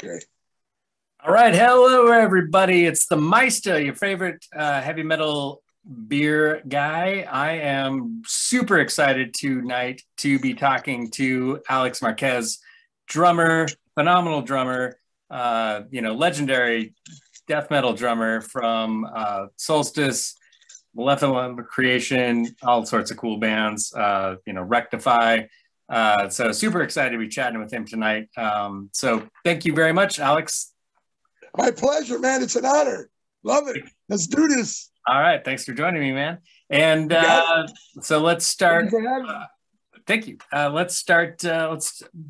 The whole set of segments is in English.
Okay. All right, hello everybody. It's the Meista, your favorite heavy metal beer guy. I am super excited tonight to be talking to Alex Marquez, drummer, phenomenal drummer, legendary death metal drummer from Solstice, Malevolent Creation, all sorts of cool bands, Wreck-Defy. So super excited to be chatting with him tonight. So thank you very much, Alex. My pleasure, man. It's an honor. Love it. Let's do this. All right. Thanks for joining me, man. And so let's start. Thank you. Let's start.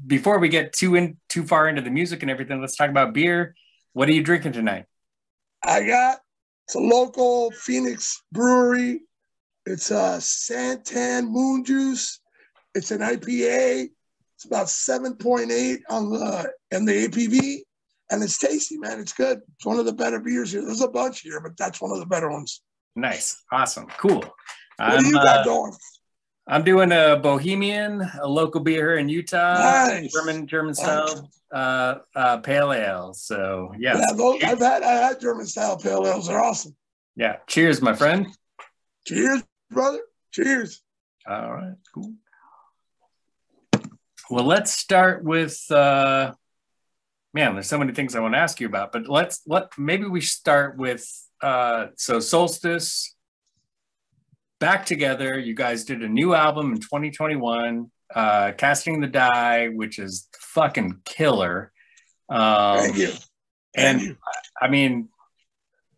Before we get too far into the music and everything, let's talk about beer. What are you drinking tonight? It's a local Phoenix brewery. It's a Santan Moon Juice. It's an IPA. It's about 7.8 on the APV. And it's tasty, man. It's good. It's one of the better beers here. There's a bunch here, but that's one of the better ones. Nice. Awesome. Cool. What do you got going? I'm doing a Bohemian, a local beer here in Utah. Nice. German style pale ale. So, yeah. I had German style pale ales. They're awesome. Yeah. Cheers, my friend. Cheers, brother. Cheers. All right. Cool. Well, let's start with... Man, there's so many things I want to ask you about, but maybe we start with so Solstice, back together. You guys did a new album in 2021, Casting the Die, which is fucking killer. Thank you. I mean,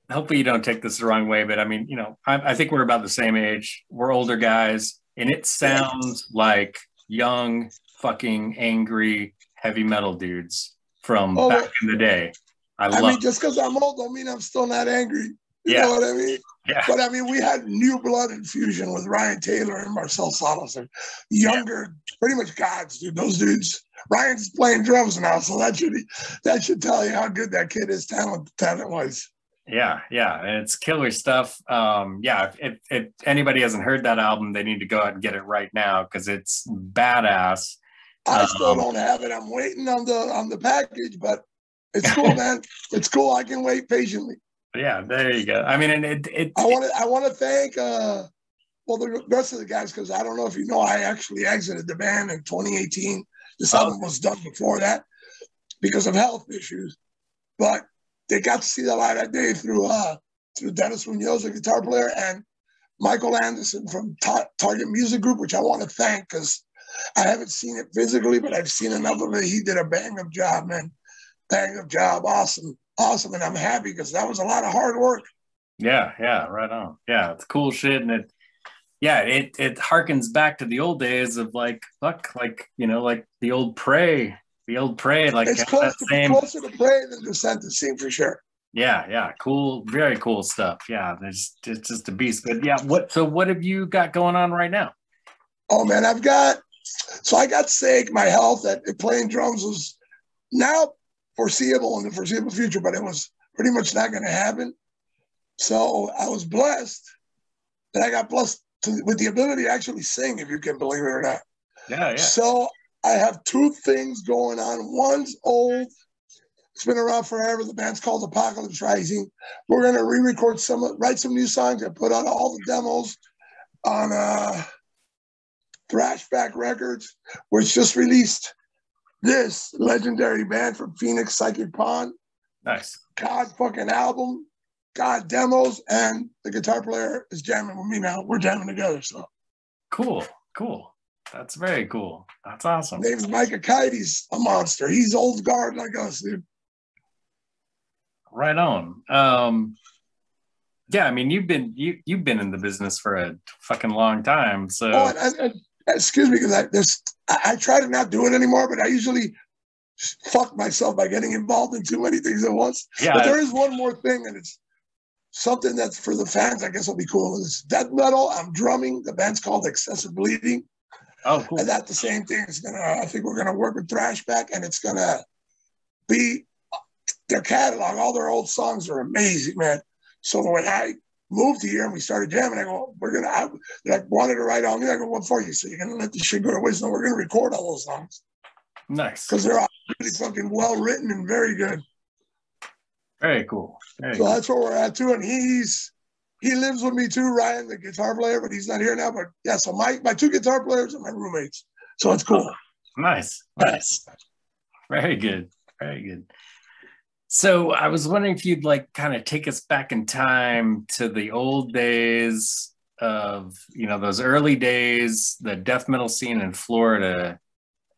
hopefully you don't take this the wrong way, but I mean, I think we're about the same age. We're older guys, and it sounds like young, fucking angry heavy metal dudes from back in the day. I mean, just because I'm old don't mean I'm still not angry. You know what I mean? Yeah. But I mean, we had new blood infusion with Ryan Taylor and Marcel Solstice. Younger, pretty much gods, dude. Those dudes. Ryan's playing drums now, so that should tell you how good that kid is talent-wise. Yeah, it's killer stuff. If anybody hasn't heard that album, they need to go out and get it right now because it's badass. I still don't have it. I'm waiting on the package, but it's cool, man. It's cool. I can wait patiently. Yeah, there you go. I mean, and I want to thank the rest of the guys because I don't know if you know, I actually exited the band in 2018. This album was done before that because of health issues, but they got to see the light of day through Dennis Munoz, the guitar player, and Michael Anderson from Target Music Group, which I want to thank because I haven't seen it physically, but I've seen enough of it. He did a bang-up job, man. Bang-up job. Awesome. And I'm happy because that was a lot of hard work. Yeah, right on. Yeah, it's cool shit. And it harkens back to the old days of like the old Prey. Like it's closer to Prey than Descent to Sing for sure. Yeah. Cool. Very cool stuff. Yeah, it's just a beast. But yeah, what have you got going on right now? Oh, man, I got sick. My health at playing drums was now foreseeable in the foreseeable future, but it was pretty much not going to happen. So I was blessed that I got blessed with the ability to actually sing, if you can believe it or not. Yeah. So I have two things going on. One's old. It's been around forever. The band's called Apocalypse Rising. We're going to re-record write some new songs and put out all the demos on Thrash Records, which just released this legendary band from Phoenix, Psychic Pond. Nice. God fucking album, God demos, and the guitar player is jamming with me now. We're jamming together, so. Cool. That's very cool. That's awesome. His name's Micah Kite. He's a monster. He's old guard like us, dude. Right on. Yeah, I mean, you've been in the business for a fucking long time, so. And excuse me, because I try to not do it anymore, but I usually fuck myself by getting involved in too many things at once. Yeah. But there is one more thing, and it's something that's for the fans. I guess will be cool. It's death metal. I'm drumming. The band's called Excessive Bleeding. Oh, cool. And that's the same thing. I think we're gonna work with Thrash back, and it's gonna be their catalog. All their old songs are amazing, man. So when I moved here and we started jamming, I go, I wanted to write all new. I go, what for you? So you're going to let this shit go to waste? No, we're going to record all those songs. Nice. Because they're really fucking well written and very good. Very cool. Very so cool. That's where we're at too. And he lives with me too, Ryan, the guitar player, but he's not here now. But yeah, so my two guitar players are my roommates. So it's cool. Nice. Very good. Very good. So I was wondering if you'd like kind of take us back in time to the old days of, you know, those early days, the death metal scene in Florida.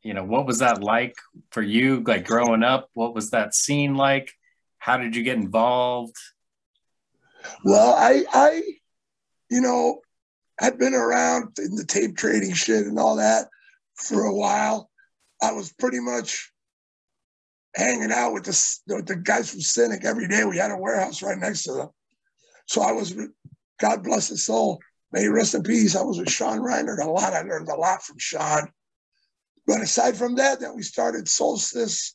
You know, what was that like for you, like growing up? What was that scene like? How did you get involved? Well, I you know, I'd been around in the tape trading shit and all that for a while. I was pretty much hanging out with the guys from Cynic every day. We had a warehouse right next to them. So I was, God bless his soul, may he rest in peace. I was with Sean Reinert a lot. I learned a lot from Sean. But aside from that, then we started Solstice,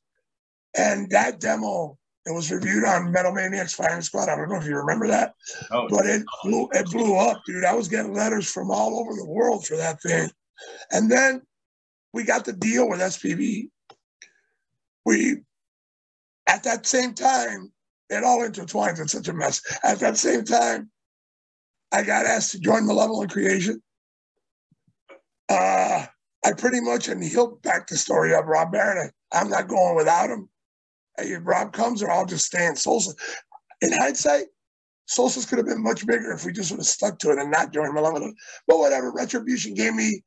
and that demo, it was reviewed on Metal Maniacs Firing Squad. I don't know if you remember that, but it blew up, dude. I was getting letters from all over the world for that thing. And then we got the deal with SPV. At that same time, it all intertwines. It's such a mess. At that same time, I got asked to join Malevolent Creation. I pretty much, and he'll back the story up, Rob Barron. I'm not going without him. Hey, if Rob comes, or I'll just stay in Solstice. In hindsight, Solstice could have been much bigger if we just would have stuck to it and not joined Malevolent. But whatever, Retribution gave me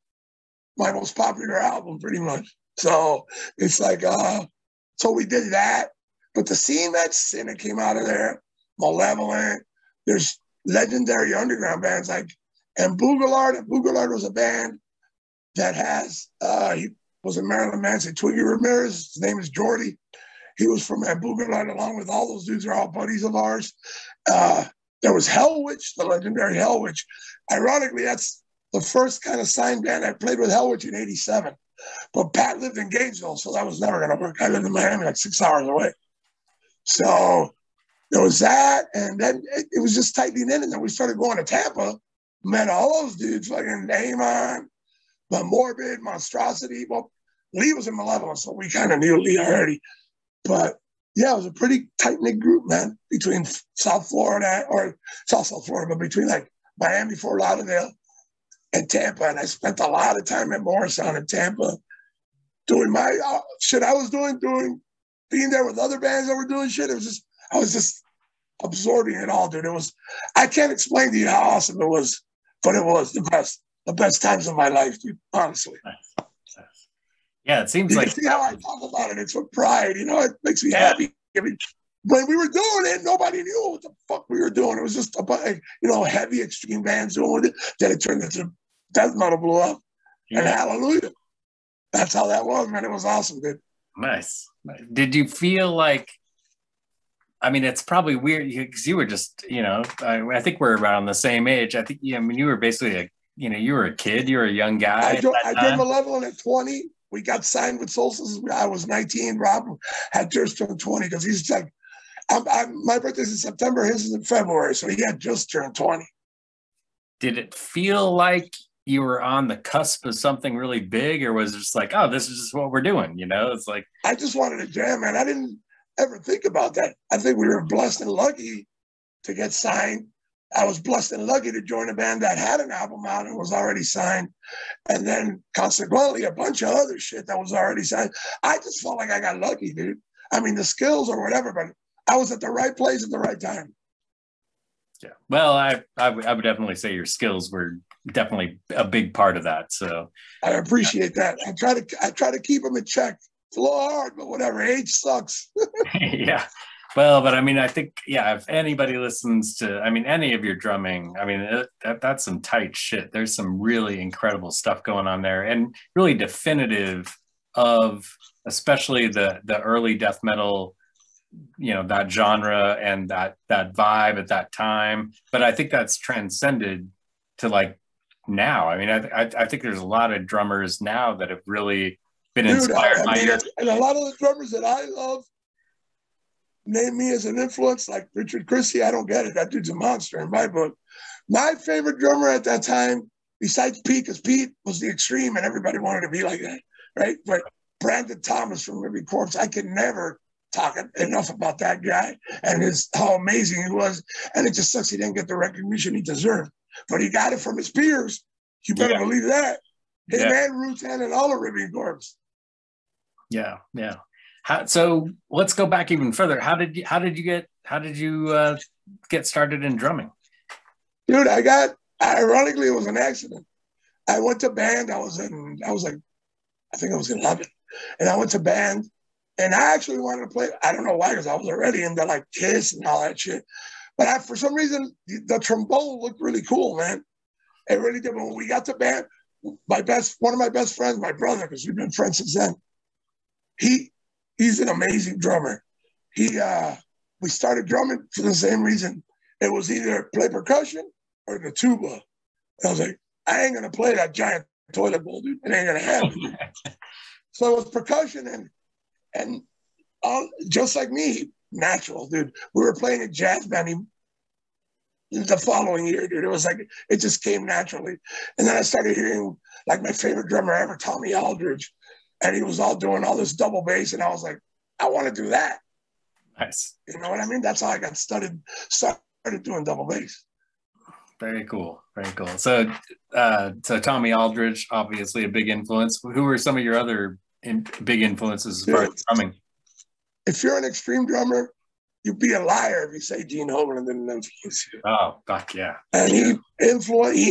my most popular album, pretty much. So it's like, so we did that. But the scene that Cynic came out of there, Malevolent, there's legendary underground bands like, and Boogalard. And Boogalard was a band that has, he was a Maryland Manson, Twiggy Ramirez. His name is Jordy. He was from Boogalard, along with all those dudes are all buddies of ours. There was Hellwitch, the legendary Hellwitch. Ironically, that's the first kind of signed band. I played with Hellwitch in '87. But Pat lived in Gainesville, so that was never going to work. I lived in Miami, like 6 hours away. So there was that, and then it was just tightening in. And then we started going to Tampa, met all those dudes, fucking Damon, the Morbid, Monstrosity. Well, Lee was in Malevolent, so we kind of knew Lee already. But yeah, it was a pretty tight-knit group, man, between South Florida, or South Florida, but between like Miami, Fort Lauderdale, and Tampa. And I spent a lot of time at Morristown in Tampa doing my shit I was doing, being there with other bands that were doing shit. It was just, I was just absorbing it all, dude. It was, I can't explain to you how awesome it was, but it was the best times of my life, dude, honestly. Yeah, it seems you like. Can see how I talk about it. It's with pride, you know, it makes me happy. I mean, when we were doing it, nobody knew what the fuck we were doing. It was just a, you know, heavy extreme bands doing it. Then it turned into death metal, blew up. Yeah. And hallelujah. That's how that was, man. It was awesome, dude. Nice. Did you feel like, I mean, it's probably weird because you were just, you know, I think we're around the same age. I think, I mean, you were basically you were a kid, you were a young guy. I joined Malevolent at 20. We got signed with Solstice. I was 19. Rob had just turned 20 because he's like, my birthday's in September, his is in February. So he had just turned 20. Did it feel like you were on the cusp of something really big, or was it just like, oh, this is just what we're doing? You know, it's like, I just wanted to jam, man. I didn't ever think about that. I think we were blessed and lucky to get signed. I was blessed and lucky to join a band that had an album out and was already signed. And then consequently, a bunch of other shit that was already signed. I just felt like I got lucky, dude. I mean, the skills or whatever, but I was at the right place at the right time. Yeah. Well, I would definitely say your skills were definitely a big part of that. So I appreciate that. I try to keep them in check. It's a little hard, but whatever. Age sucks. Yeah. Well, but I mean, I think, yeah, if anybody listens to, I mean, any of your drumming, I mean, that's some tight shit. There's some really incredible stuff going on there, and really definitive of especially the early death metal, you know, that genre and that vibe at that time. But I think that's transcended to like now. I mean, I think there's a lot of drummers now that have really been inspired by your. And a lot of the drummers that I love name me as an influence, like Richard Christie. I don't get it. That dude's a monster in my book. My favorite drummer at that time, besides Pete, because Pete was the extreme and everybody wanted to be like that, right? But Brandon Thomas from Living Corpse. I could never talk enough about that guy and how amazing he was. And it just sucks he didn't get the recognition he deserved. But he got it from his peers. You better believe that. Him and Rutan and all the Living Corpse. Yeah, yeah. So let's go back even further. How did you get started in drumming? Dude, ironically, it was an accident. I went to band. I think I was 11. And I went to band. And I actually wanted to play. I don't know why, because I was already into like Kiss and all that shit. But for some reason, the trombone looked really cool, man. It really did. When we got to band, one of my best friends, my brother, because we've been friends since then, he's an amazing drummer. We started drumming for the same reason. It was either play percussion or the tuba. And I was like, I ain't gonna play that giant toilet bowl, dude. It ain't gonna happen. So it was percussion and just like me, natural, dude. We were playing a jazz band the following year, dude. It was like, it just came naturally. And then I started hearing like my favorite drummer ever, Tommy Aldridge. And he was all doing all this double bass. And I was like, I want to do that. Nice. You know what I mean? That's how I got started doing double bass. Very cool. Very cool. So Tommy Aldridge, obviously a big influence. Who are some of your other big influences as far as drumming? If you're an extreme drummer, you'd be a liar if you say Gene Hoglan didn't influence you. Oh, fuck yeah. And he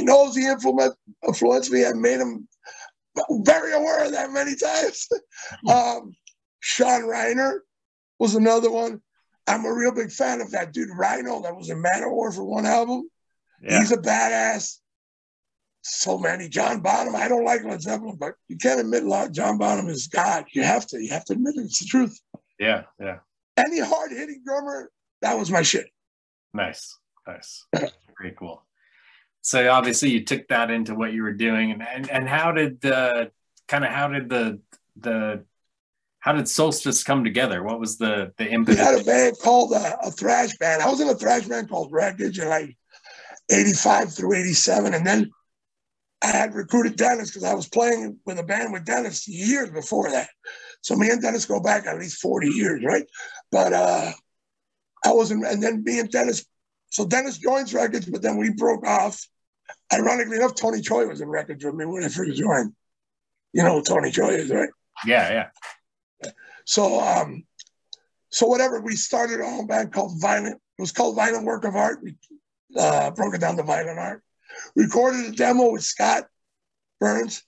knows he influenced me and made him very aware of that many times. Sean Reiner was another one. I'm a real big fan of that dude Rhino that was in Manowar for one album. Yeah. He's a badass. So many. John Bonham. I don't like Led Zeppelin, but you can't admit John Bonham is God. You have to admit it. It's the truth. Yeah, yeah. Any hard-hitting drummer, that was my shit. Nice. Very cool. So obviously you took that into what you were doing, and how did Solstice come together? What was the impetus? We had a band called a thrash band. I was in a thrash band called Wreckage in like 85 through 87, and then I had recruited Dennis because I was playing with a band with Dennis years before that. So me and Dennis go back at least 40 years, right? But I wasn't, and then me and Dennis, so Dennis joins Wreckage, but then we broke off. Ironically enough, Tony Choi was in Wreckage with me when I first joined. You know who Tony Choi is, right? Yeah. So whatever, we started our own band called Violent. It was called Violent Work of Art. We broke it down to Violent Art. Recorded a demo with Scott Burns,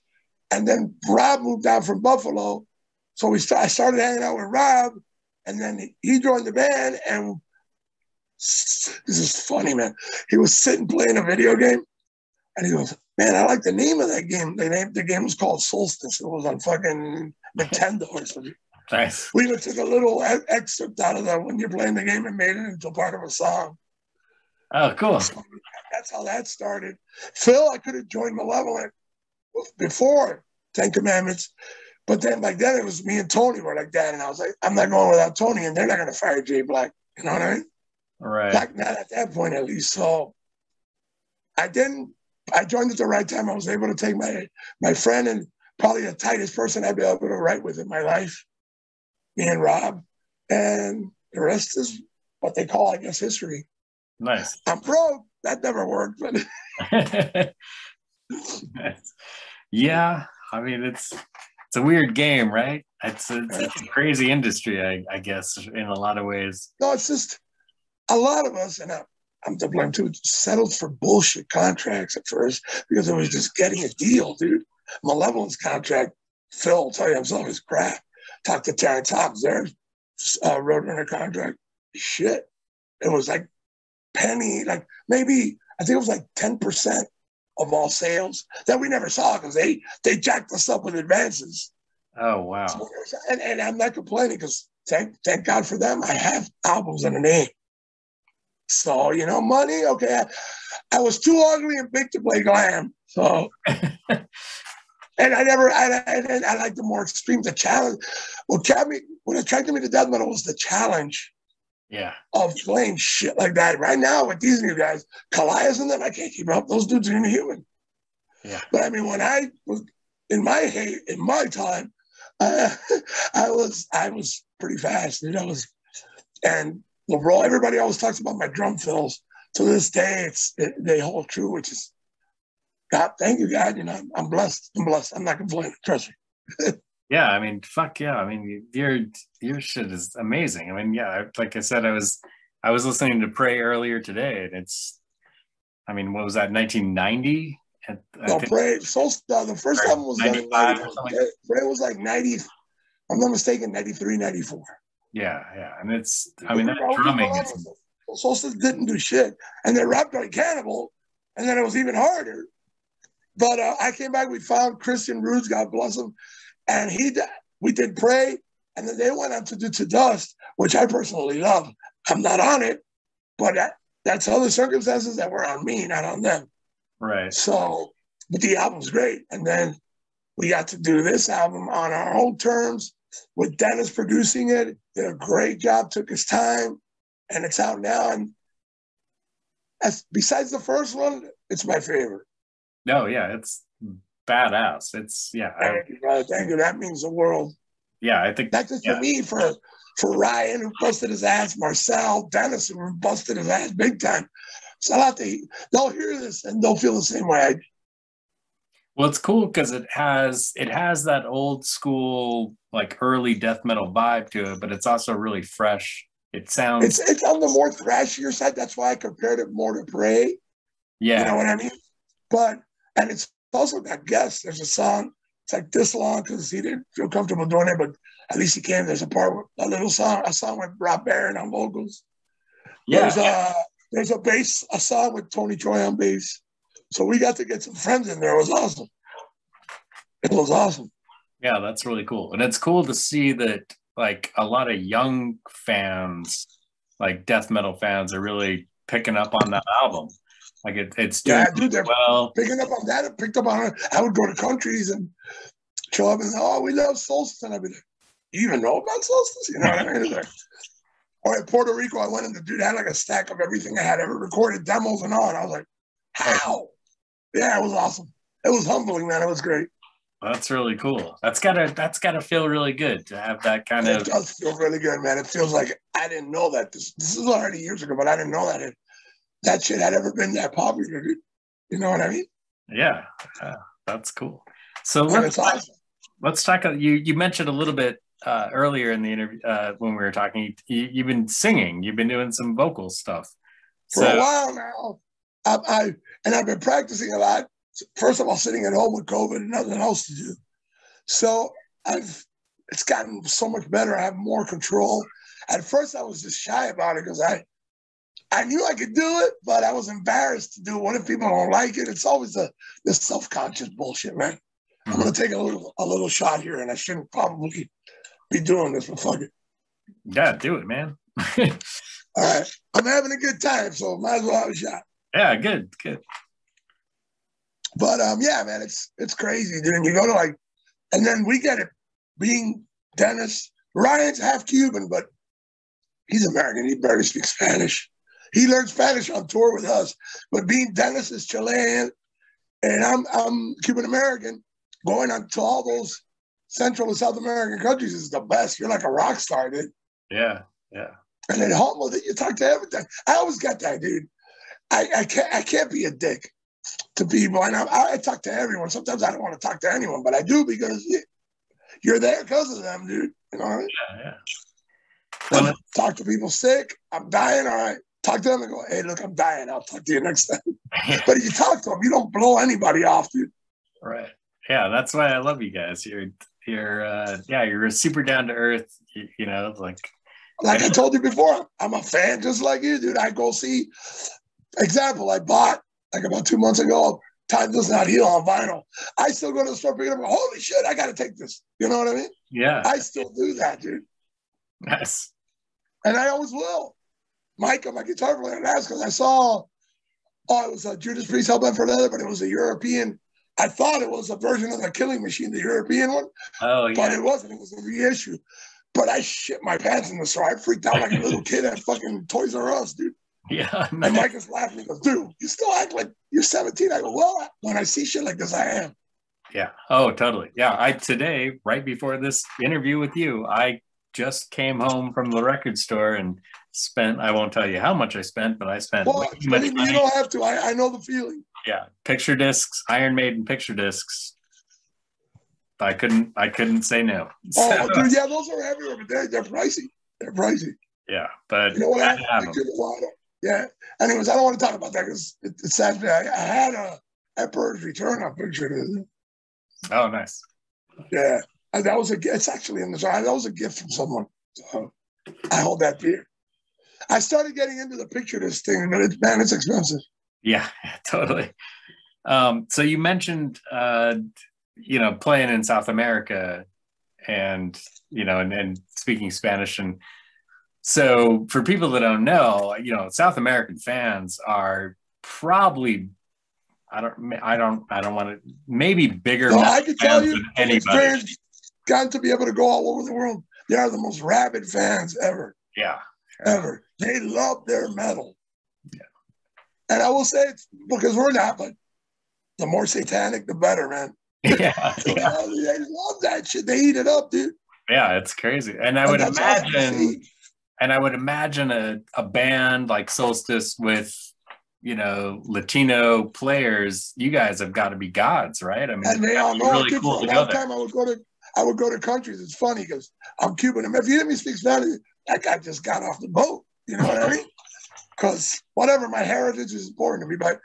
and then Rob moved down from Buffalo. So I started hanging out with Rob, and then he joined the band. And this is funny, man. He was sitting playing a video game, and he goes, "Man, I like the name of that game." The game was called Solstice. It was on fucking Nintendo or something. Nice. We even took a little excerpt out of that when you're playing the game and made it into part of a song. Oh, cool. So that's how that started. Phil, I could have joined Malevolent before 10 Commandments, but then back then it was me and Tony were like that, and I was like, I'm not going without Tony, and they're not going to fire Jay Black. You know what I mean? Right. Like, not at that point, at least. So I joined at the right time. I was able to take my friend and probably the tightest person I'd be able to write with in my life, me and Rob, and the rest is what they call, I guess, history. Nice. I'm broke. That never worked, but yeah. I mean, it's a weird game, right? It's a crazy industry, I guess, in a lot of ways. No, it's just a lot of us, and I'm to blame too, settled for bullshit contracts at first because it was just getting a deal, dude. Malevolent's contract, Phil will tell you himself, is crap. Talk to Terrence Hobbs, their Roadrunner contract, shit. It was like penny, like maybe, I think it was like 10% of all sales that we never saw because they jacked us up with advances. Oh, wow. So, and I'm not complaining because thank God for them. I have albums in the name. So, you know, money, okay. I was too ugly and big to play glam. So, and I like the more extreme, the challenge. What attracted me to death metal was the challenge. Yeah. Of playing shit like that. Right now with these new guys, Kalias and them, I can't keep up. Those dudes are inhuman. Yeah. But I mean, when I was in my time, I, I was pretty fast, dude. And well, bro, everybody always talks about my drum fills. To this day, they hold true, which is God. Thank you, God. You know, I'm blessed. I'm not complaining. Trust me. Yeah, I mean, fuck yeah. I mean, your shit is amazing. I mean, yeah, like I said, I was listening to Pray earlier today, and it's, I mean, what was that, 1990? No, Pray. The first album was done in 91. Pray was like 90. If I'm not mistaken, 93, 94. Yeah, and it's, I mean, that drumming is. Solstice didn't do shit, and they rapped like Cannibal, and then it was even harder. But I came back. We found Christian Roots, God bless him, and we did Pray, and then they went on to do To Dust, which I personally love. I'm not on it, but that's other circumstances that were on me, not on them. Right. So, but the album's great, and then we got to do this album on our own terms with Dennis producing it. Did a great job, took his time, and it's out now. And besides the first one, it's my favorite. No, yeah, it's badass. It's, yeah. Thank you, brother. Thank you. That means the world. Yeah, I think not just for me, for Ryan, who busted his ass, Marcel, Dennis, who busted his ass big time. So they'll hear this and they'll feel the same way I do. Well, it's cool because it has that old school, like early death metal vibe to it, but it's also really fresh. It sounds, it's on the more thrashier side. That's why I compared it more to Pray. Yeah, you know what I mean. And it's also got guests. There's a song. It's like this long because he didn't feel comfortable doing it, but at least he can. There's a song with Rob Barron on vocals. Yeah. There's a song with Tony Troy on bass. So we got to get some friends in there. It was awesome. It was awesome. Yeah, that's really cool. And it's cool to see that, like, a lot of young fans, like death metal fans, are really picking up on that album. Like it's doing they're well. Picking up on that. It picked up on it. I would go to countries and show up and say, "Oh, we love Solstice," and I'd be like, "You even know about Solstice?" You know what I mean? Or in Puerto Rico, I went and the dude had like a stack of everything I had ever recorded, demos and all. And I was like, "How?" Yeah, it was awesome. It was humbling, man. It was great. That's really cool. That's gotta feel really good to have that kind of. It does feel really good, man. It feels like I didn't know that this is already years ago, but I didn't know that shit had ever been that popular, dude. You know what I mean? Yeah, that's cool. So let's talk. You mentioned a little bit earlier in the interview when we were talking. You've been singing. You've been doing some vocal stuff for a while now. I've been practicing a lot. First of all, sitting at home with COVID and nothing else to do. So it's gotten so much better. I have more control. At first, I was just shy about it because I knew I could do it, but I was embarrassed to do it. What if people don't like it? It's always this self-conscious bullshit, man. Mm-hmm. I'm gonna take a little shot here, and I shouldn't probably be doing this, but fuck it. Yeah, do it, man. All right, I'm having a good time, so might as well have a shot. Yeah, good. But yeah, man, it's crazy, dude. And you go to and then we get it. Being Dennis, Ryan's half Cuban, but he's American. He barely speaks Spanish. He learned Spanish on tour with us. But being Dennis is Chilean, and I'm Cuban American, going on to all those Central and South American countries is the best. You're like a rock star, dude. Yeah. And then humble that you talk to everything. I always got that, dude. I can't be a dick to people. And I talk to everyone. Sometimes I don't want to talk to anyone, but I do because you're there because of them, dude. You know what I mean? Yeah. Well, talk to people sick. I'm dying. All right. Talk to them and go, "Hey, look, I'm dying. I'll talk to you next time." But if you talk to them, you don't blow anybody off, dude. Right. Yeah, that's why I love you guys. You're super down to earth. You know, like I told you before, I'm a fan just like you, dude. I go see. Example, I bought about 2 months ago, Time Does Not Heal on vinyl. I still go to the store picking up, holy shit, I got to take this. You know what I mean? Yeah. I still do that, dude. Yes. And I always will. Mike, my guitar player, asked because I saw, it was a Judas Priest Hellbent for Leather, but it was a European. I thought it was a version of the Killing Machine, the European one. Oh, yeah. But it wasn't. It was a reissue. But I shit my pants in the store. I freaked out like a little kid at fucking Toys R Us, dude. Yeah. And Mike is laughing. He goes, "Dude, you still act like you're 17." I go, "Well, when I see shit like this, I am." Yeah. Oh, totally. Yeah. Today, right before this interview with you, I just came home from the record store and spent, I won't tell you how much I spent, but I spent way Well, too much believe me, you money. don't have to. I know the feeling. Yeah. Picture discs, Iron Maiden picture discs. I couldn't say no. So, Oh, dude, yeah, those are everywhere, but they're pricey. They're pricey. yeah, but You know what? glad to have I them. could yeah. Anyways, I don't want to talk about that because it's sad. I had a Emperor's Return on picture. Oh, nice. Yeah, and that was it's actually in the jar. That was a gift from someone. So I hold that dear. I started getting into the picture this thing, but it's expensive. Yeah, totally. So you mentioned, playing in South America and, and speaking Spanish. And so for people that don't know, South American fans are probably, I don't want to, maybe bigger No, metal I can tell fans you than from anybody. experience, gotten to be able to go all over the world. They are the most rabid fans ever, Yeah. ever. They love their metal. Yeah. And I will say it's because we're not, but the more satanic, the better, man. Yeah. So, Yeah. they love that shit. They eat it up, dude. Yeah. It's crazy. And that's awesome to see. And I would imagine a band like Solstice with, Latino players, you guys have got to be gods, right? I mean, And it's they gotta all be know it, really dude. cool For a to go long there. time, I would go to countries. It's funny because I'm Cuban. And if you hear me speak Spanish, that guy just got off the boat. You know what I mean? Because whatever, my heritage is important to me. But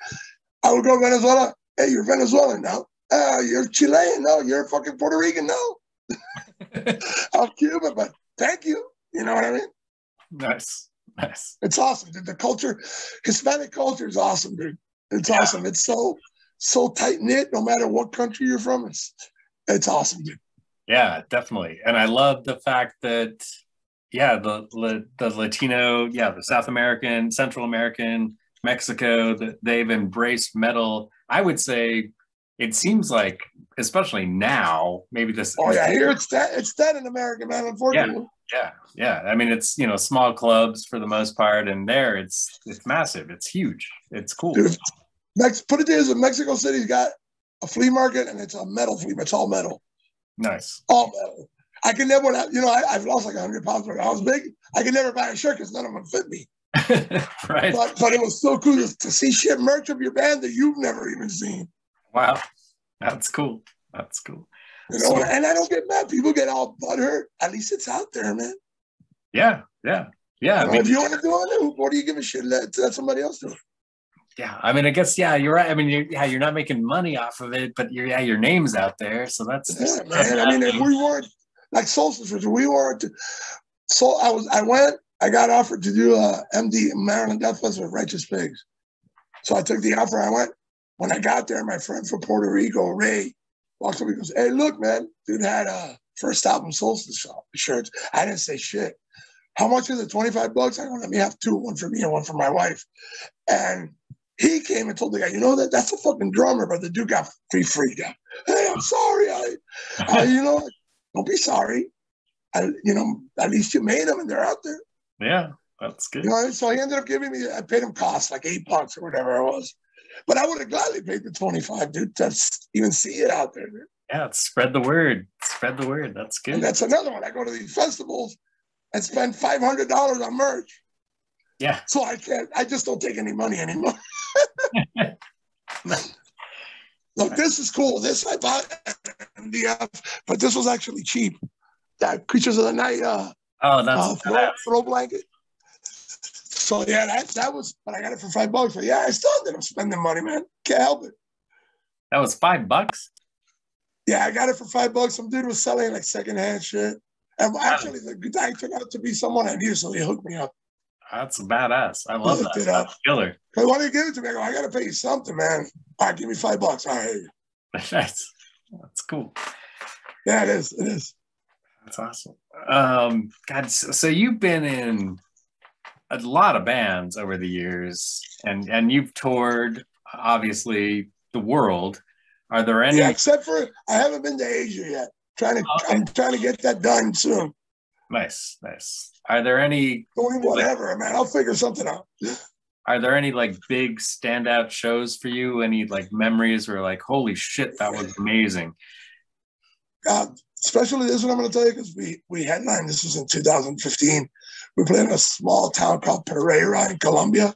I would go to Venezuela. Hey, you're Venezuelan now. You're Chilean. No, you're fucking Puerto Rican. No, I'm Cuban, but thank you. You know what I mean? Nice. Nice. It's awesome. The culture, Hispanic culture is awesome, dude. It's awesome. It's so tight knit. No matter what country you're from, it's awesome, dude. Yeah, definitely. And I love the fact that, yeah, the Latino, yeah, the South American, Central American, Mexico, they've embraced metal. I would say it seems like, especially now, maybe this. Oh yeah, here it's that in America, man. Yeah, Unfortunately. yeah. I mean, it's small clubs for the most part, and there it's massive. It's huge. It's cool. Dude, put it this: Mexico City's got a flea market, and it's a metal flea. It's all metal. Nice. All metal. I can never, I've lost like 100 pounds when I was big. I could never buy a shirt because none of them fit me. Right. But it was so cool to see shit merch of your band that you've never even seen. Wow, that's cool. That's cool. And I don't get mad. People get all butthurt. At least it's out there, man. Yeah. I mean, if you want to do it, what do you give a shit? Let somebody else do it. Yeah, I mean, I guess you're right. I mean, you're not making money off of it, but your name's out there, so that's man. I mean, if we weren't like Solstice, we weren't. So I got offered to do a MD Maryland Death Fest with Righteous Pigs. So I took the offer. I went. When I got there, my friend from Puerto Rico, Ray, walks up and goes, "Hey, look, man, dude had a first album Solstice shirts." I didn't say shit. How much is it? $25? I go, let me have two, one for me and one for my wife. And he came and told the guy, that's a fucking drummer, but the dude got freaked out. Hey, I'm sorry. Don't be sorry. At least you made them and they're out there. Yeah, that's good. So he ended up giving me, I paid him cost like $8 or whatever it was. But I would have gladly paid the 25, dude, to even see it out there, dude. Yeah, spread the word. Spread the word. That's good. And that's another one. I go to these festivals and spend $500 on merch. Yeah. So I just don't take any money anymore. Look, this is cool. This I bought MDF, but this was actually cheap. That Creatures of the Night throw blanket. So yeah, that was, but I got it for $5. But yeah, I still ended up spending money, man. Can't help it. That was $5? Yeah, I got it for $5. Some dude was selling like secondhand shit. And actually, the guy turned out to be someone I knew, so he hooked me up. That's badass. I love that. That's killer. But why do you give it to me? I go, I got to pay you something, man. All right, give me $5. All right. Nice. That's cool. Yeah, it is. It is. That's awesome. God, so you've been in a lot of bands over the years, and you've toured, obviously, the world. Are there any? Yeah, except for I haven't been to Asia yet. I'm trying to get that done soon. Nice. Are there any? Doing whatever, man. I'll figure something out. Are there any like big standout shows for you? Any like memories or like, holy shit, that was amazing? Especially this one I'm going to tell you because we headlined. This was in 2015. We played in a small town called Pereira in Colombia,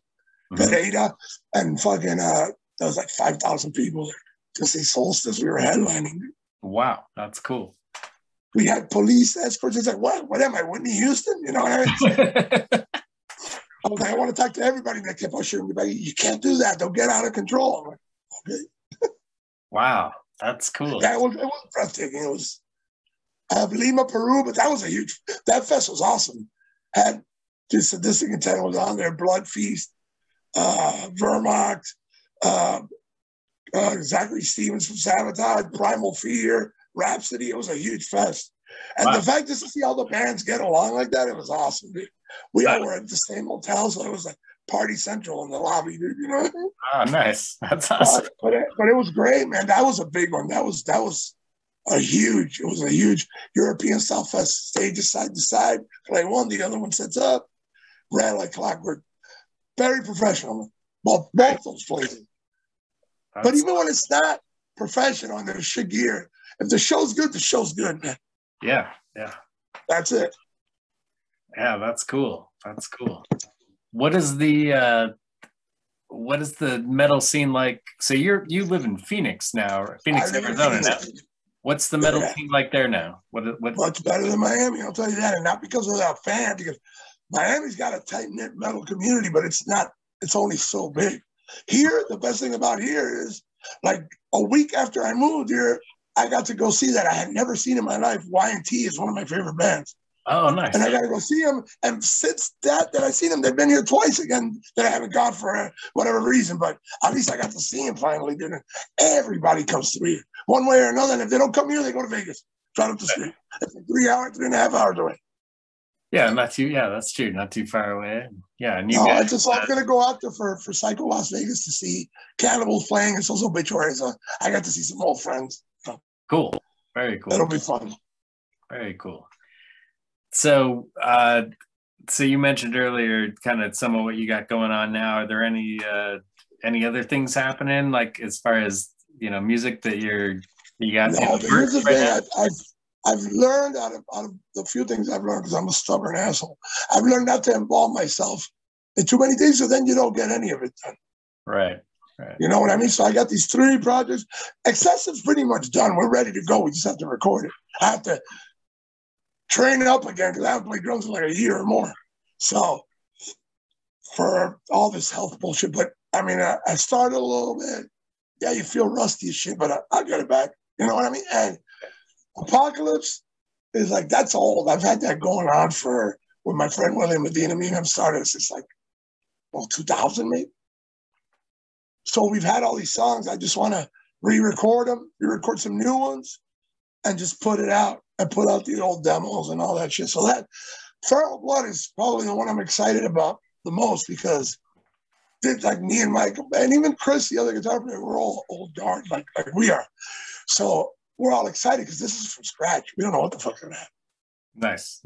Pereira, and fucking there was like 5,000 people there to see Solstice. We were headlining. Wow, that's cool. We had police escorts. It's like, what am I, Whitney Houston? You know what I mean? I was like, I want to talk to everybody. And they kept on shooting me back. You can't do that. They'll get out of control. I'm like, okay. Wow, that's cool. Yeah, it was breathtaking. It was Lima, Peru, but that fest was awesome. Had just Sadistic Intent was on there, Blood Feast, Vermox, Zachary Stevens from Sabotage, Primal Fear, Rhapsody. It was a huge fest. And the fact just to see all the bands get along like that, it was awesome, dude. We all were at the same hotel, so it was like Party Central in the lobby, dude. You know what I mean? Oh, nice. That's awesome. But it was great, man. That was a big one. It was a huge European style fest, stages side to side. Play one, the other one sets up. Ran like clockwork. Very professional. Both those places. But even when it's not professional and there's shit gear, if the show's good, the show's good, man. Yeah. That's it. Yeah, that's cool. That's cool. What is the metal scene like? So you live in Phoenix now, Phoenix, Arizona now. What's the metal scene like there now? What? Much better than Miami, I'll tell you that. And not because of that fan, because Miami's got a tight-knit metal community, but it's only so big. Here, the best thing about here is, like, a week after I moved here, I got to go see that I had never seen in my life. Y&T is one of my favorite bands. Oh, nice. And I got to go see them. And since that I seen them, they've been here twice again that I haven't gone for whatever reason. But at least I got to see them finally, dude. Everybody comes through here one way or another. And if they don't come here, they go to Vegas. Right up the street. It's like 3.5 hours away. Yeah, that's true. Not too far away. Yeah. And I was going to go out there for Psycho Las Vegas to see Cannibals playing and Social Obituary. So I got to see some old friends. Cool. Very cool. That'll be fun. Very cool. So, so you mentioned earlier kind of some of what you got going on now. Are there any other things happening, like as far as, music that you got? No, here's the thing. I've learned out of the few things I've learned, because I'm a stubborn asshole. I've learned not to involve myself in too many things, so then you don't get any of it done. Right. You know what I mean? So I got these 3 projects. Excessive's pretty much done. We're ready to go. We just have to record it. I have to train it up again because I haven't played drums in like a year or more. So for all this health bullshit, but I mean, I started a little bit. Yeah, you feel rusty as shit, but I'll get it back. You know what I mean? And Apocalypse is like, that's old. I've had that going on with my friend William Medina. Me and him started since like, 2000 maybe. So we've had all these songs. I just want to re-record them, re-record some new ones, and just put it out. And put out the old demos and all that shit. So that Feral Blood is probably the one I'm excited about the most, because it's like me and Michael, and even Chris, the other guitar player, we're all old guard like we are. So we're all excited because this is from scratch. We don't know what the fuck's gonna happen. Nice.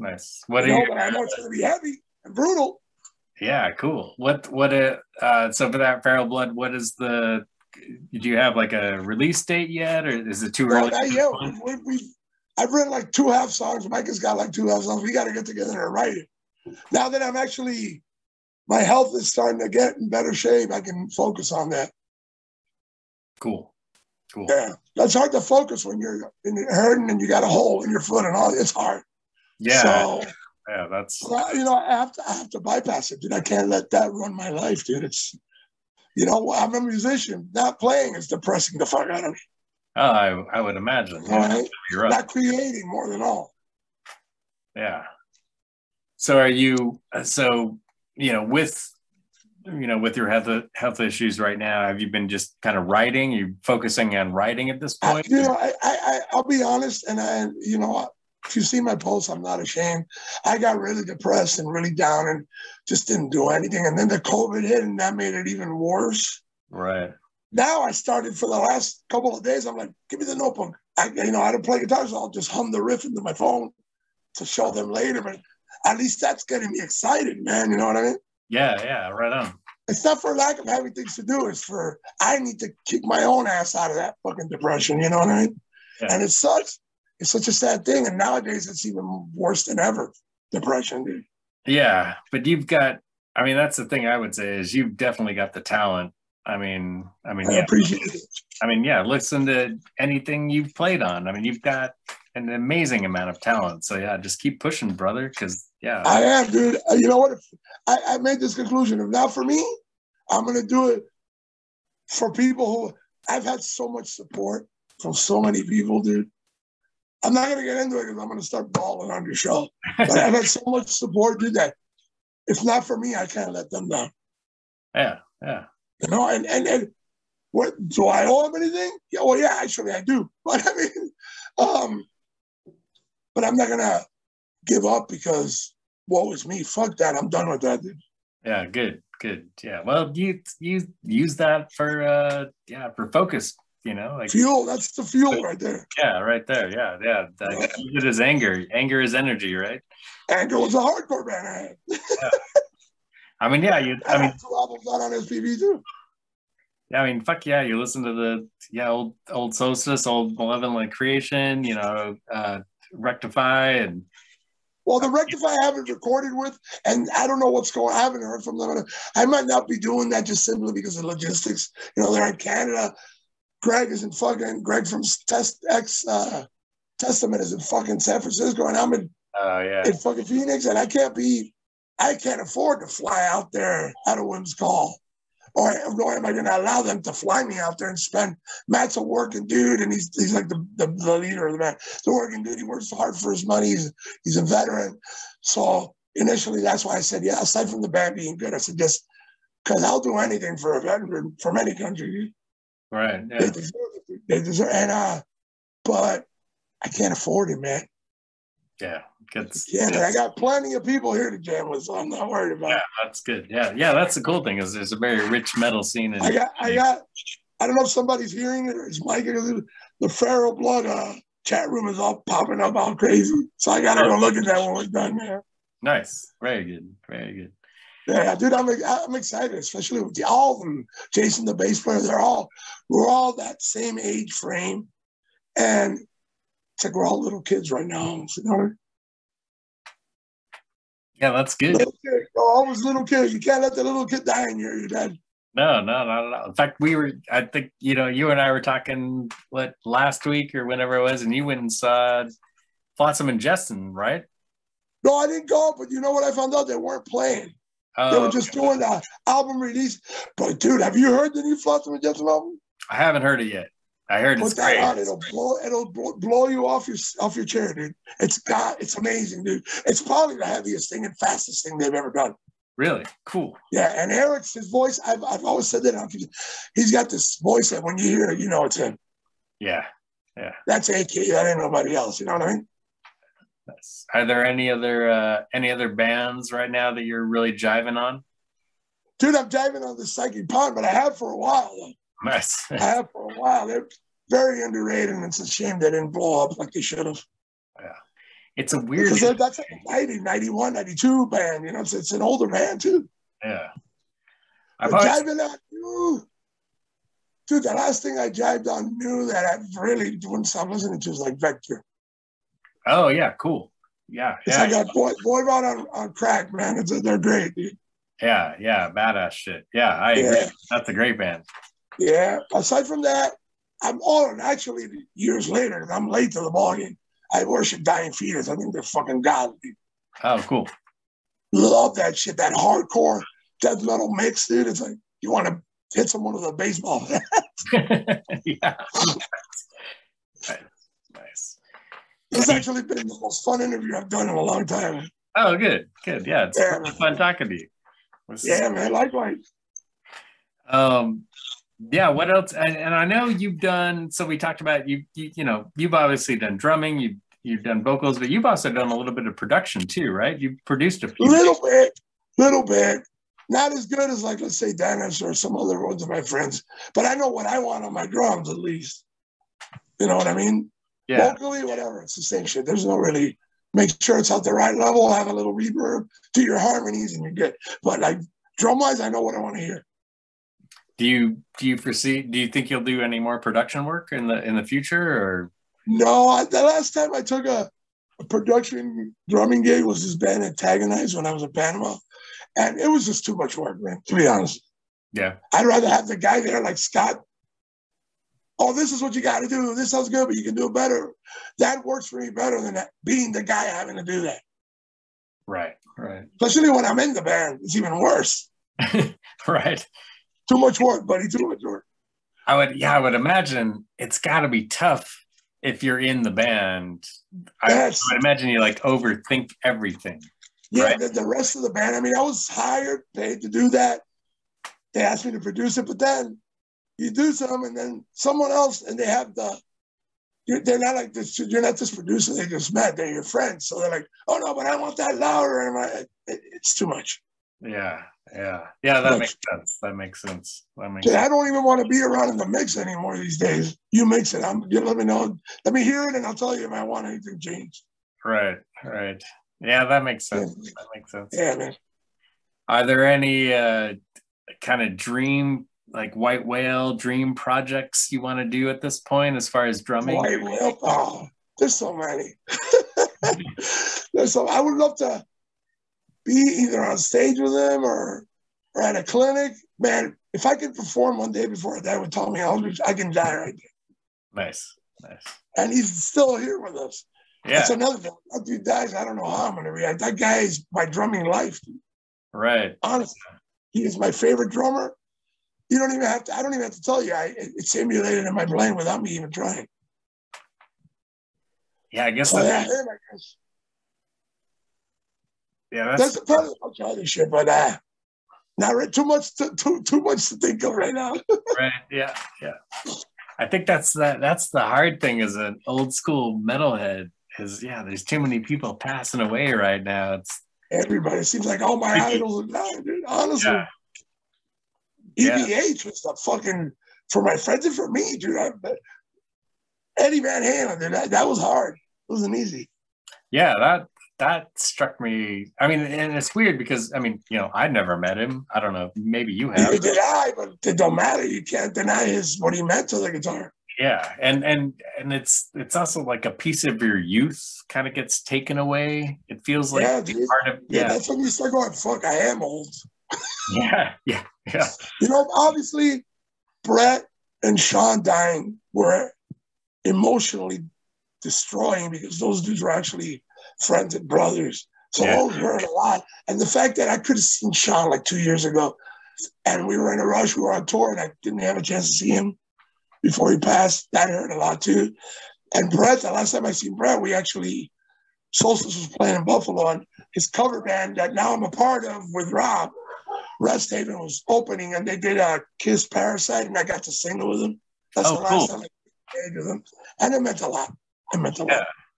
But I know it's gonna be heavy and brutal. Yeah, cool. So for that Feral Blood, what is do you have like a release date yet, or is it too early? I've written like 2 half songs. Mike has got like 2 half songs. We got to get together and write it. Now that my health is starting to get in better shape, I can focus on that. Cool. Yeah, that's hard to focus when you're hurting and you got a hole in your foot and all. It's hard. Yeah. So, yeah, that's. I have to bypass it, dude. I can't let that run my life, dude. It's, I'm a musician. Not playing is depressing the fuck out of me. Oh, I would imagine. Right? You're right. Not creating more than all. Yeah. So are you? With your health issues right now, have you been just kind of writing? You focusing on writing at this point? I'll be honest, and if you see my posts, I'm not ashamed. I got really depressed and really down, and just didn't do anything. And then the COVID hit, and that made it even worse. Right. Now I started for the last couple of days. I'm like, give me the notebook. I don't play guitar, so I'll just hum the riff into my phone to show them later. But at least that's getting me excited, man. You know what I mean? Yeah, right on. It's not for lack of having things to do. It's for I need to kick my own ass out of that fucking depression. You know what I mean? Yeah. And it sucks. It's such a sad thing. And nowadays it's even worse than ever. Depression, dude. Yeah, but you've got. I mean, that's the thing I would say is you've definitely got the talent. I yeah. Appreciate it. I mean, yeah. Listen to anything you've played on. I mean, you've got an amazing amount of talent. So yeah, just keep pushing, brother. Because yeah, I am, dude. You know what? I made this conclusion. If not for me, I'm gonna do it for people who I've had so much support from so many people, dude. I'm not gonna get into it because I'm gonna start bawling on your show. But I've had so much support, dude, that if not for me, I can't let them down. Yeah, yeah. You know, and what do I owe them anything? Yeah, well, yeah, actually I do. But I mean, but I'm not gonna give up because woe is me. Fuck that. I'm done with that, dude. Yeah, good. Yeah. Well, you use that for focus, you know, like fuel. That's the fuel right there. Yeah, right there. Yeah. Use it as anger. Anger is energy, right? Anger was a hardcore band I had. Yeah. I mean, yeah, I mean 2 albums out on SPV too. Yeah, I mean, fuck yeah, you listen to the old Solstice, old Malevolent Creation, you know, Wreck-Defy and well, the Wreck-Defy I haven't recorded with, and I don't know what's going on. I haven't heard from them. I might not be doing that just simply because of logistics. You know, they're in Canada. Greg from Testament is in fucking San Francisco, and I'm in fucking Phoenix, and I can't afford to fly out there at a whim's call. Or am I going to allow them to fly me out there and spend? Matt's a working dude, and he's like the leader of the band. The working dude, he works hard for his money. He's a veteran. So initially, that's why I said, yeah, aside from the band being good, I said, just because I'll do anything for a veteran from any country. Right. Yeah. They deserve and but I can't afford it, man. Yeah. I got plenty of people here to jam with, so I'm not worried about it. Yeah, that's good. Yeah, that's the cool thing is there's a very rich metal scene. I don't know if somebody's hearing it or it's Mike. The Feral Blood chat room is all popping up all crazy. So I got to go look at that when we're done, man. Nice. Very good. Very good. Yeah, dude, I'm excited, especially with all of them. Jason, the bass player, we're all that same age frame. And it's like we're all little kids right now. You know? Yeah, that's good. Always little kid. You can't let the little kid die in here. You're dead. No, not at all. In fact, I think, you know, you and I were talking, last week or whenever it was, and you went and saw Flotsam and Jetsam, right? No, I didn't go, but you know what I found out? They weren't playing. They were just doing the album release. But, dude, have you heard the new Flotsam and Jetsam album? I haven't heard it yet. I heard it's great. On. It'll blow you off your chair, dude. It's amazing, dude. It's probably the heaviest thing and fastest thing they've ever done. Really? Cool. Yeah, and Eric's, his voice, I've always said that. He's got this voice that when you hear it, you know it's him. Yeah. That's AK. That ain't nobody else. You know what I mean? Are there any other bands right now that you're really jiving on? Dude, I'm jiving on the Psychic Pond, but I have for a while. Nice. I have for a while. They're very underrated, and it's a shame they didn't blow up like they should have. Yeah. It's a weird... Because that's like a 90, 91, 92 band. You know, it's an older band, too. Yeah. Jiving on new... Dude, the last thing I jived on new that I really wouldn't stop listening to is like Vector. Oh, yeah, cool. Yeah. It's like a boy band on crack, man. They're great, dude. Yeah, badass shit. Yeah, I agree. That's a great band. Yeah. Aside from that, actually years later, I'm late to the ballgame. I worship Dying Fetus. I think they're fucking godly. Oh, cool. Love that shit, that hardcore death metal mix, dude. It's like you want to hit someone with a baseball bat. Yeah. Nice. It's actually been the most fun interview I've done in a long time. Oh, good. Yeah, it's fun talking to you. Man, likewise. Yeah, what else? And I know you've done, so we talked about you've obviously done drumming, you've done vocals, but you've also done a little bit of production too, right? You've produced a few. Little bit. Not as good as, like, let's say Dennis or some other ones of my friends, but I know what I want on my drums at least. You know what I mean? Yeah. Vocally, whatever, it's the same shit. There's no really, make sure it's at the right level, have a little reverb, do your harmonies, and you're good. But like Drum-wise, I know what I want to hear. Do you foresee? Do you think you'll do any more production work in the future, or? No, the last time I took a production drumming gig was this band Antagonize when I was in Panama, and it was just too much work, man. To be honest. Yeah. I'd rather have the guy there like Scott. Oh, this is what you got to do. This sounds good, but you can do it better. That works for me better than being the guy having to do that. Right. Right. Especially when I'm in the band, it's even worse. Right. Too much work, buddy. Too much work. I would imagine it's got to be tough if you're in the band. Yes. I would imagine you like overthink everything. Yeah, right? the rest of the band. I mean, I was hired, paid to do that. They asked me to produce it, but then you do some, and then someone else, and they have they're not like this. You're not this producer they just met. They're your friends, so they're like, "Oh no, but I want that louder." And I'm like, it's too much. Yeah. That makes sense. That makes sense. I don't even want to be around in the mix anymore these days. You mix it. You let me know. Let me hear it, and I'll tell you if I want anything changed. Right. Yeah, that makes sense. Yeah. That makes sense. Yeah, man. Are there any kind of dream, like white whale dream projects you want to do at this point as far as drumming? White whale? Oh, there's so many. I would love to be either on stage with him or at a clinic. Man, if I could perform one day before I die with Tommy Aldridge, I can die right there. Nice. And he's still here with us. Yeah. That's another thing. If he dies, I don't know how I'm going to react. That guy is my drumming life, dude. Right. Honestly, he is my favorite drummer. I don't even have to tell you. It's simulated in my brain without me even trying. Yeah, I guess so, that's... Yeah, I guess. Yeah, that's a part of the other shit, but not too much to think of right now. Right. Yeah. I think that's the hard thing as an old school metalhead is there's too many people passing away right now. It's everybody seems like all my idols are dying, dude. Honestly. Yeah. EVH was the fucking for my friends and for me, dude. Eddie Van Halen, dude, that was hard. It wasn't easy. Yeah, that struck me. I mean, and it's weird because I'd never met him. I don't know. Maybe you have. Neither did I, but it don't matter. You can't deny what he meant to the guitar. Yeah, and it's also like a piece of your youth kind of gets taken away. It feels like part of that's when you start going, fuck, I am old. Yeah. Obviously, Brett and Sean dying were emotionally destroying because those dudes were actually friends and brothers. So those hurt a lot. And the fact that I could have seen Sean like 2 years ago and we were in a rush, we were on tour and I didn't have a chance to see him before he passed, that hurt a lot too. And Brett, the last time I seen Brett, Solstice was playing in Buffalo and his cover band that now I'm a part of with Rob, Rest Haven, was opening and they did a Kiss Parasite and I got to sing it with him. That's the last time I played with him. And it meant a lot.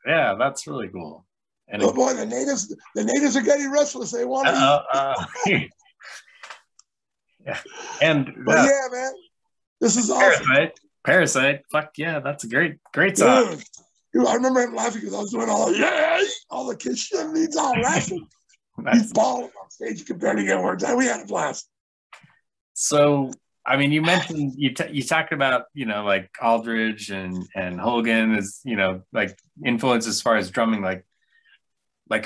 Yeah, that's really cool. And boy, the natives are getting restless. They want to eat. Yeah. Yeah, man. This is awesome. Parasite. Fuck yeah, that's a great song. Dude, I remember him laughing because I was doing all the Kiss shit and he's all laughing. Nice. He's balling on stage. You can barely get words out. We had a blast. So, I mean, you mentioned, you talked about, like Aldridge and Hogan as, like influence as far as drumming, like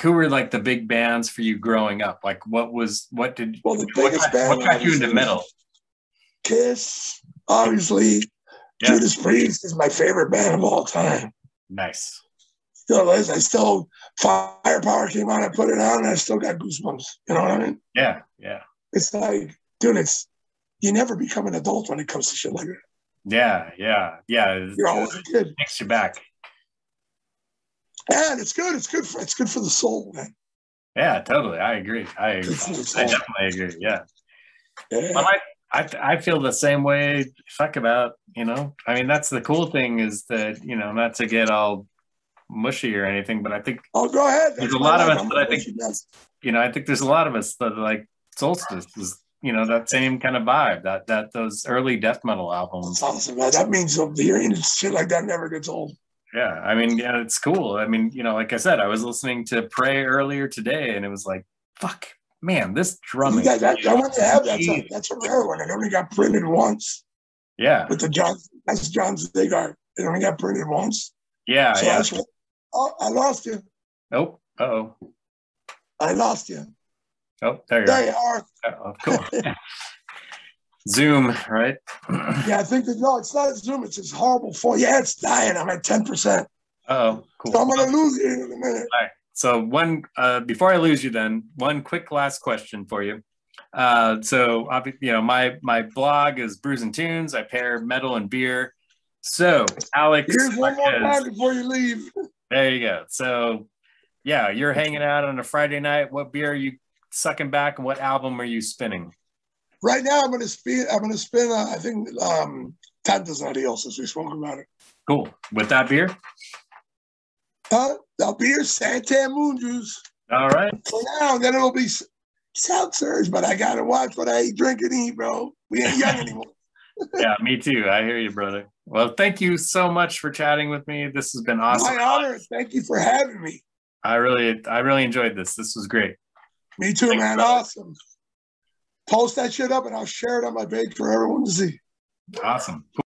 who were like the big bands for you growing up? Like what got you into metal? Kiss, obviously. Yeah. Judas Priest is my favorite band of all time. Nice. Still is. Firepower came on, I put it on, and I still got goosebumps. You know what I mean? Yeah. It's like, dude, you never become an adult when it comes to shit like that. Yeah. You're always a kid. Takes you back. And it's good. It's good for the soul, man. Yeah, totally. I agree. I definitely agree. Yeah. Well, I feel the same way. Fuck about, I mean, that's the cool thing is that, not to get all mushy or anything, but I think go ahead. There's a lot of us that I think, I think there's a lot of us that like Solstice is, that same kind of vibe, that those early death metal albums. That's awesome, man. That means hearing shit like that never gets old. Yeah, I mean, it's cool. I mean, like I said, I was listening to Prey earlier today, and it was like, fuck, Man, this drumming. Yeah, that one you have, that's a rare one. It only got printed once. Yeah. With that's John Zigart. It only got printed once. Yeah, so yeah. I lost you. Nope. Uh-oh. I lost you. Oh, there you are. Oh, cool. Zoom, right? Yeah, I think no, it's not a Zoom. It's this horrible phone. Yeah, it's dying. I'm at 10%. Oh, cool. So I'm going to lose you in a minute. All right. So before I lose you then, one quick last question for you. So, you know, my blog is Brews and Tunes. I pair metal and beer. So, Alex, here's one more time before you leave. There you go. So, yeah, you're hanging out on a Friday night. What beer are you sucking back, and what album are you spinning? Right now, I'm gonna spin. I think Tantas Adios, since we spoke about it. Cool. With that beer? The beer Santan Moon Juice. All right. For now, then it'll be seltzers, but I gotta watch what I eat, drink, and eat, bro. We ain't young anymore. Yeah, me too. I hear you, brother. Well, thank you so much for chatting with me. This has been awesome. My honor. Thank you for having me. I really enjoyed this. This was great. Me too, thanks, man. Brother. Awesome. Post that shit up and I'll share it on my page for everyone to see. Awesome. Cool.